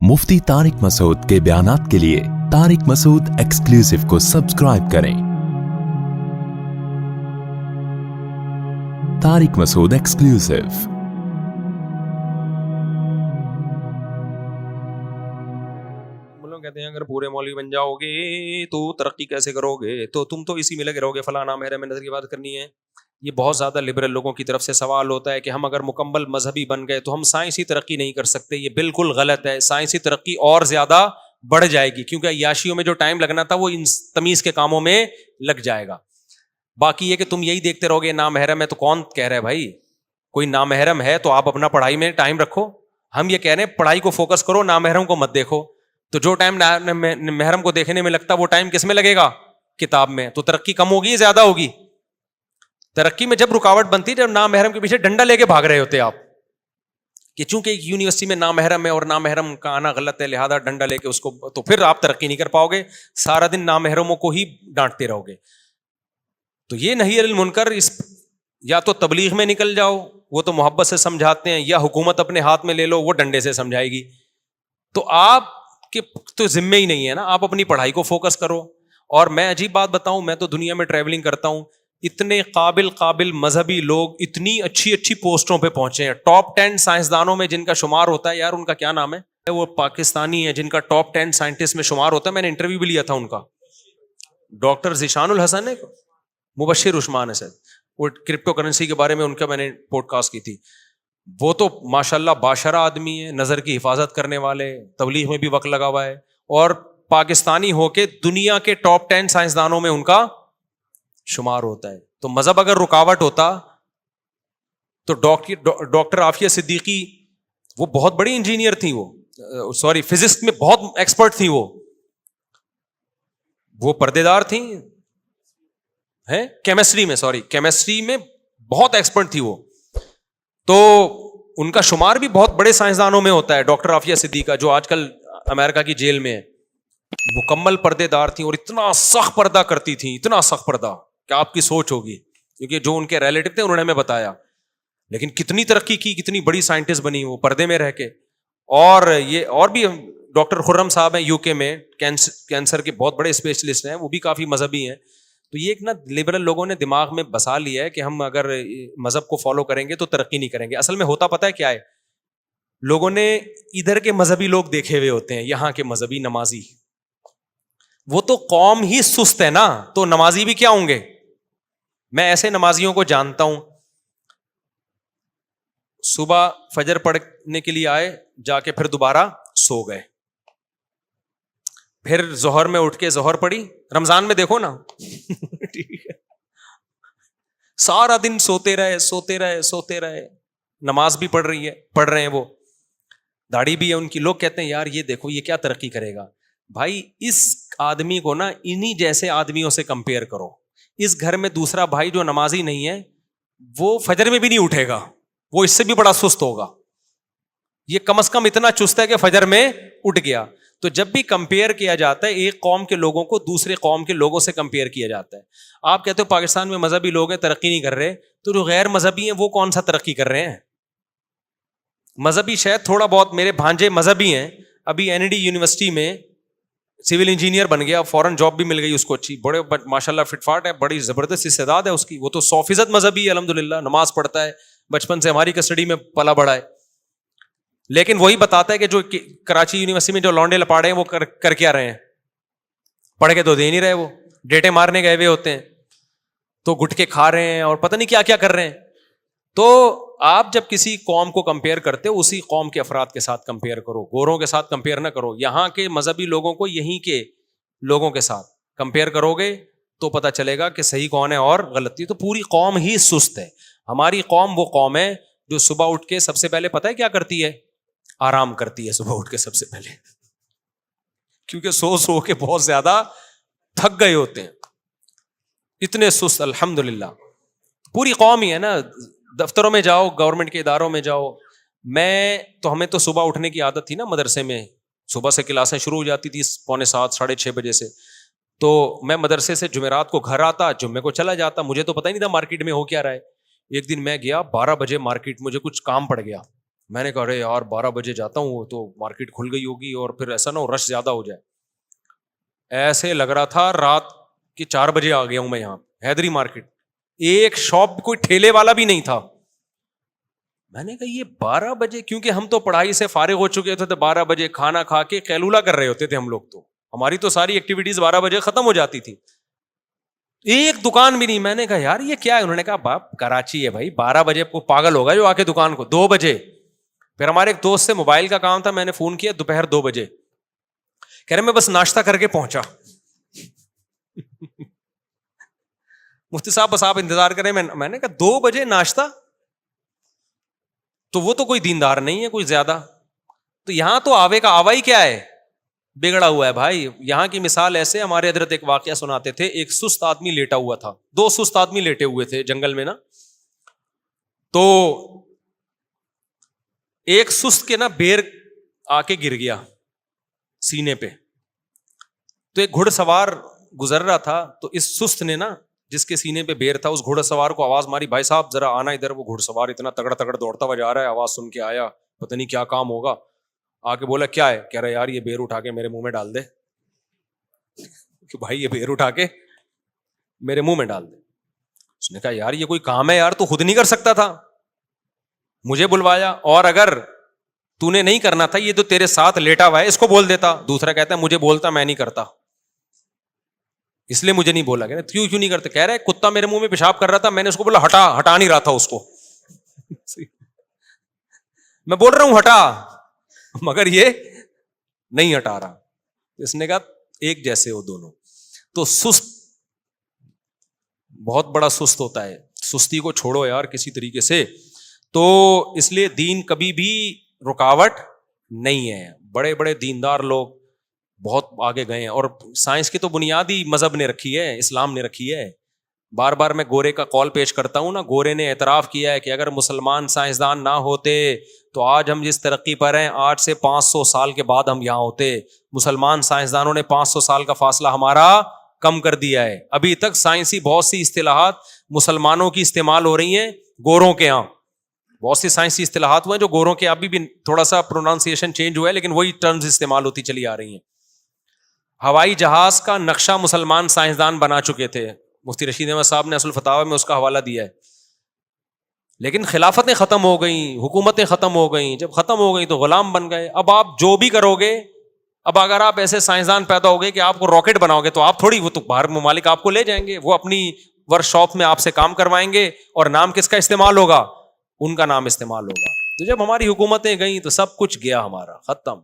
मुफ्ती तारिक मसूद के बयानात के लिए तारिक मसूद एक्सक्लूसिव को सब्सक्राइब करें। तारिक मसूद एक्सक्लूसिव। लोग कहते हैं अगर पूरे मौलवी बन जाओगे तो तरक्की कैसे करोगे, तो तुम तो इसी में लगे रहोगे, फलाना मेरा में नजर की बात करनी है। ये बहुत ज़्यादा लिबरल लोगों की तरफ से सवाल होता है कि हम अगर मुकम्मल मजहबी बन गए तो हम साइंसी तरक्की नहीं कर सकते। ये बिल्कुल गलत है। साइंसी तरक्की और ज़्यादा बढ़ जाएगी, क्योंकि अय्याशियों में जो टाइम लगना था वो इन तमीज़ के कामों में लग जाएगा। बाकी ये कि तुम यही देखते रहोगे नामहरम है, तो कौन कह रहा है भाई कोई नामहरम है तो आप अपना पढ़ाई में टाइम रखो। हम ये कह रहे हैं पढ़ाई को फोकस करो, नामहरम को मत देखो। तो जो टाइम महरम को देखने में लगता वो टाइम किस में लगेगा? किताब में। तो तरक्की कम होगी ज्यादा होगी? तरक्की में जब रुकावट बनती है जब नामहरम के पीछे डंडा लेके भाग रहे होते आप, कि चूंकि एक यूनिवर्सिटी में नामहरम है और नामहरम का आना गलत है लिहाजा डंडा लेके उसको, तो फिर आप तरक्की नहीं कर पाओगे, सारा दिन नामहरमों को ही डांटते रहोगे। तो ये नहीं अनिल मुनकर, इस या तो तबलीग में निकल जाओ, वो तो मोहब्बत से समझाते हैं, या हुकूमत अपने हाथ में ले लो, वो डंडे से समझाएगी। तो आप कि तो जिम्मे ही नहीं है ना, आप अपनी पढ़ाई को फोकस करो। और मैं अजीब बात बताऊं, मैं तो दुनिया में ट्रैवलिंग करता हूं, इतने काबिल मजहबी लोग इतनी अच्छी अच्छी पोस्टों पे पहुंचे हैं। टॉप 10 साइंसदानों में जिनका शुमार होता है, यार उनका क्या नाम है, वो पाकिस्तानी है जिनका टॉप 10 साइंटिस्ट में शुमार होता है। मैंने इंटरव्यू भी लिया था उनका, डॉक्टर ज़ीशानुल हसन है, मुबशिर उस्मान है सर, वो क्रिप्टो करेंसी के बारे में उनका मैंने पॉडकास्ट की थी। वो तो माशाल्लाह बाशरा आदमी है, नज़र की हिफाजत करने वाले, तबलीग में भी वक्त लगा हुआ है, और पाकिस्तानी होके दुनिया के टॉप 10 साइंसदानों में उनका शुमार होता है। तो मजहब अगर रुकावट होता तो डॉक्टर आफिया सिद्दीकी, वो बहुत बड़ी इंजीनियर थी, वो सॉरी फिजिक्स में बहुत एक्सपर्ट थी, वो पर्देदार थी, है केमिस्ट्री में, सॉरी केमिस्ट्री में बहुत एक्सपर्ट थी वो, तो उनका शुमार भी बहुत बड़े साइंसदानों में होता है। डॉक्टर आफिया सिद्दीका जो आजकल अमेरिका की जेल में है, मुकम्मल पर्देदार थी और इतना सख्त पर्दा करती थी, इतना सख्त पर्दा कि आपकी सोच होगी, क्योंकि जो उनके रिलेटिव थे उन्होंने हमें बताया। लेकिन कितनी तरक्की की, कितनी बड़ी साइंटिस्ट बनी वो पर्दे में रह के। और ये और भी डॉक्टर खुर्रम साहब हैं यूके में, कैंसर के बहुत बड़े स्पेशलिस्ट हैं, वो भी काफ़ी मजहबी हैं। तो ये एक ना लिबरल लोगों ने दिमाग में बसा लिया है कि हम अगर मजहब को फॉलो करेंगे तो तरक्की नहीं करेंगे। असल में होता पता है क्या है, लोगों ने इधर के मजहबी लोग देखे हुए होते हैं, यहाँ के मजहबी नमाजी, वो तो कौम ही सुस्त है ना, तो नमाजी भी क्या होंगे। मैं ऐसे नमाजियों को जानता हूं, सुबह फजर पढ़ने के लिए आए, जाके फिर दोबारा सो गए, फिर जोहर में उठ के जोहर पढ़ी, रमजान में देखो ना ठीक है, सारा दिन सोते रहे, नमाज भी पढ़ रहे हैं, वो दाढ़ी भी है उनकी। लोग कहते हैं यार ये देखो ये क्या तरक्की करेगा। भाई इस आदमी को ना इन्हीं जैसे आदमियों से कंपेयर करो। इस घर में दूसरा भाई जो नमाजी नहीं है, वो फजर में भी नहीं उठेगा, वो इससे भी बड़ा सुस्त होगा। ये कम से कम इतना चुस्त है कि फजर में उठ गया। तो जब भी कंपेयर किया जाता है एक कौम के लोगों को दूसरे कौम के लोगों से कंपेयर किया जाता है। आप कहते हो पाकिस्तान में मजहबी लोग हैं तरक्की नहीं कर रहे, तो जो गैर मजहबी हैं वो कौन सा तरक्की कर रहे हैं? मजहबी शायद थोड़ा बहुत, मेरे भांजे मजहबी हैं, अभी एनडी यूनिवर्सिटी में सिविल इंजीनियर बन गया, फौरन जॉब भी मिल गई उसको अच्छी, बड़े माशाल्लाह फिटफाट है, बड़ी जबरदस्त इस्तेदाद है उसकी, वो तो 100% मजहबी है अल्हम्दुलिल्लाह, नमाज पढ़ता है, बचपन से हमारी कस्टडी में पला बड़ा है। लेकिन वही बताता है कि जो कराची यूनिवर्सिटी में जो लौंडे लपाड़े हैं वो कर क्या रहे हैं, पढ़ के तो दे नहीं रहे, वो डेटे मारने गए हुए होते हैं, तो गुटके खा रहे हैं और पता नहीं क्या क्या कर रहे हैं। तो आप जब किसी कौम को कंपेयर करते हो उसी कौम के अफराद के साथ कंपेयर करो, गोरों के साथ कंपेयर ना करो। यहाँ के मजहबी लोगों को यहीं के लोगों के साथ कंपेयर करोगे तो पता चलेगा कि सही कौन है और गलती। तो पूरी कौम ही सुस्त है। हमारी कौम वो कौम है जो सुबह उठ के सबसे पहले पता है क्या करती है? आराम करती है सुबह उठ के सबसे पहले, क्योंकि सो के बहुत ज्यादा थक गए होते हैं, इतने सुस्त। अल्हम्दुलिल्लाह पूरी कौम ही है ना। दफ्तरों में जाओ, गवर्नमेंट के इदारों में जाओ, हमें तो सुबह उठने की आदत थी ना, मदरसे में सुबह से क्लासें शुरू हो जाती थी 6:45 6:30 बजे से। तो मैं मदरसे से जुमेरात को घर आता, जुम्मे को चला जाता, मुझे तो पता ही नहीं था मार्केट में हो क्या रहा है। एक दिन मैं गया 12 बजे मार्केट, मुझे कुछ काम पड़ गया, میں نے کہا ارے یار 12 بجے جاتا ہوں تو مارکیٹ کھل گئی ہوگی اور پھر ایسا نہ ہو رش زیادہ ہو جائے. ایسے لگ رہا تھا رات کے 4 بجے آ گیا ہوں میں یہاں حیدری مارکیٹ. ایک شاپ کوئی ٹھیلے والا بھی نہیں تھا. میں نے کہا یہ 12 بجے, کیونکہ ہم تو پڑھائی سے فارغ ہو چکے تھے, تو 12 بجے کھانا کھا کے قیلولہ کر رہے ہوتے تھے ہم لوگ, تو ہماری تو ساری ایکٹیویٹیز 12 بجے ختم ہو جاتی تھی. ایک دکان بھی نہیں. میں نے کہا یار یہ کیا ہے؟ انہوں نے کہا باپ کراچی ہے بھائی, 12 بجے کو پاگل ہوگا جو آ کے دکان کو 2 بجے. پھر ہمارے ایک دوست سے موبائل کا کام تھا, میں نے فون کیا دوپہر 2 بجے, کہہ رہے میں بس ناشتہ کر کے پہنچا. مفتی صاحب بس آپ انتظار کریں. میں نے کہا 2 بجے ناشتہ, تو وہ تو کوئی دیندار نہیں ہے کوئی زیادہ. تو یہاں تو آوے کا آوا ہی کیا ہے, بگڑا ہوا ہے بھائی. یہاں کی مثال ایسے, ہمارے حضرت ایک واقعہ سناتے تھے. ایک سست آدمی لیٹا ہوا تھا, 2 سست آدمی لیٹے ہوئے تھے جنگل میں نا. تو ایک سست کے نا بیر آ کے گر گیا سینے پہ. تو ایک گھڑ سوار گزر رہا تھا, تو اس سست نے نا جس کے سینے پہ بیر تھا اس گھوڑا سوار کو آواز ماری, بھائی صاحب ذرا آنا ادھر. وہ گھوڑا سوار اتنا تگڑا تگڑ دوڑتا ہوا جا رہا ہے, آواز سن کے آیا, پتہ نہیں کیا کام ہوگا. آ کے بولا کیا ہے؟ کہہ رہا یار یہ بیر اٹھا کے میرے منہ میں ڈال دے. کہ بھائی یہ بیر اٹھا کے میرے منہ میں ڈال دے. اس نے کہا یار یہ کوئی کام ہے یار, تو خود نہیں کر سکتا تھا, مجھے بلوایا. اور اگر تو نے نہیں کرنا تھا, یہ تو تیرے ساتھ لیٹا ہوا ہے اس کو بول دیتا. دوسرا کہتا ہے مجھے بولتا, میں نہیں کرتا, اس لیے مجھے نہیں بولا. کہہ رہے کیوں نہیں کرتے؟ کہہ رہے کتا میرے منہ میں پیشاب کر رہا تھا, میں نے اس کو بولا ہٹا نہیں رہا تھا اس کو. میں بول رہا ہوں ہٹا, مگر یہ نہیں ہٹا رہا. اس نے کہا ایک جیسے ہو دونوں. تو سست بہت بڑا سست ہوتا ہے, سستی کو چھوڑو یار کسی طریقے سے. تو اس لیے دین کبھی بھی رکاوٹ نہیں ہے. بڑے بڑے دیندار لوگ بہت آگے گئے ہیں, اور سائنس کی تو بنیاد ہی مذہب نے رکھی ہے, اسلام نے رکھی ہے. بار بار میں گورے کا کال پیش کرتا ہوں نا, گورے نے اعتراف کیا ہے کہ اگر مسلمان سائنسدان نہ ہوتے تو آج ہم جس ترقی پر ہیں, 8 سے 500 سال کے بعد ہم یہاں ہوتے. مسلمان سائنسدانوں نے 500 سال کا فاصلہ ہمارا کم کر دیا ہے. ابھی تک سائنسی بہت سی اصطلاحات مسلمانوں کی استعمال ہو رہی ہیں, گوروں کے یہاں بہت سی سائنسی اصطلاحات ہوئے ہیں جو گوروں کے ابھی بھی تھوڑا سا پروناؤنسیشن چینج ہوا ہے, لیکن وہی ٹرمز استعمال ہوتی چلی آ رہی ہیں. ہوائی جہاز کا نقشہ مسلمان سائنسدان بنا چکے تھے, مفتی رشید احمد صاحب نے اصل فتاوی میں اس کا حوالہ دیا ہے. لیکن خلافتیں ختم ہو گئیں, حکومتیں ختم ہو گئیں. جب ختم ہو گئیں تو غلام بن گئے. اب آپ جو بھی کرو گے, اب اگر آپ ایسے سائنسدان پیدا ہو گئے کہ آپ کو راکٹ بناؤ گے, تو آپ تھوڑی, وہ تو باہر ممالک آپ کو لے جائیں گے, وہ اپنی ورک شاپ میں آپ سے کام کروائیں گے, اور نام کس کا استعمال ہوگا؟ ان کا نام استعمال ہوگا. تو جب ہماری حکومتیں گئیں تو سب کچھ گیا ہمارا, ختم.